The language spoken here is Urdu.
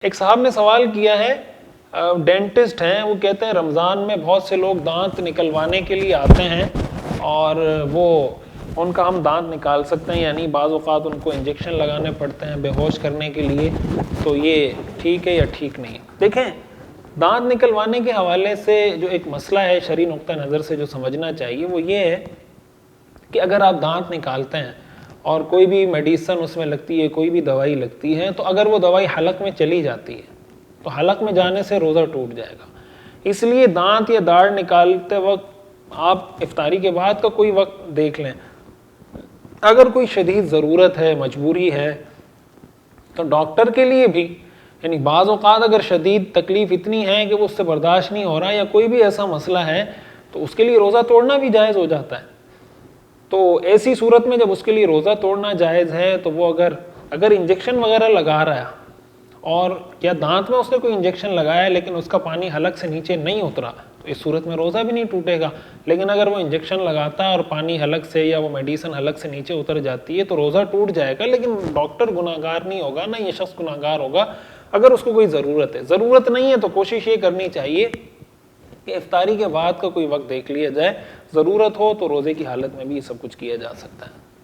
ایک صاحب نے سوال کیا ہے، ڈینٹسٹ ہیں، وہ کہتے ہیں رمضان میں بہت سے لوگ دانت نکلوانے کے لیے آتے ہیں اور وہ ان کا ہم دانت نکال سکتے ہیں، یعنی بعض اوقات ان کو انجیکشن لگانے پڑتے ہیں بے ہوش کرنے کے لیے، تو یہ ٹھیک ہے یا ٹھیک نہیں؟ دیکھیں، دانت نکلوانے کے حوالے سے جو ایک مسئلہ ہے شرعی نقطہ نظر سے جو سمجھنا چاہیے وہ یہ ہے کہ اگر آپ دانت نکالتے ہیں اور کوئی بھی میڈیسن اس میں لگتی ہے، کوئی بھی دوائی لگتی ہے، تو اگر وہ دوائی حلق میں چلی جاتی ہے تو حلق میں جانے سے روزہ ٹوٹ جائے گا۔ اس لیے دانت یا داڑھ نکالتے وقت آپ افطاری کے بعد کا کوئی وقت دیکھ لیں، اگر کوئی شدید ضرورت ہے، مجبوری ہے، تو ڈاکٹر کے لیے بھی، یعنی بعض اوقات اگر شدید تکلیف اتنی ہے کہ وہ اس سے برداشت نہیں ہو رہا یا کوئی بھی ایسا مسئلہ ہے تو اس کے لیے روزہ توڑنا بھی جائز ہو جاتا ہے۔ تو ایسی صورت میں جب اس کے لیے روزہ توڑنا جائز ہے تو وہ اگر انجیکشن وغیرہ لگا رہا ہے اور یا دانت میں اس نے کوئی انجیکشن لگایا ہے لیکن اس کا پانی حلق سے نیچے نہیں اترا تو اس صورت میں روزہ بھی نہیں ٹوٹے گا، لیکن اگر وہ انجیکشن لگاتا ہے اور پانی حلق سے یا وہ میڈیسن حلق سے نیچے اتر جاتی ہے تو روزہ ٹوٹ جائے گا، لیکن ڈاکٹر گناہگار نہیں ہوگا، نہ یہ شخص گناہگار ہوگا اگر اس کو کوئی ضرورت ہے۔ ضرورت نہیں ہے تو کوشش یہ کرنی چاہیے کہ افطاری کے بعد کا کوئی وقت دیکھ لیا جائے، ضرورت ہو تو روزے کی حالت میں بھی یہ سب کچھ کیا جا سکتا ہے۔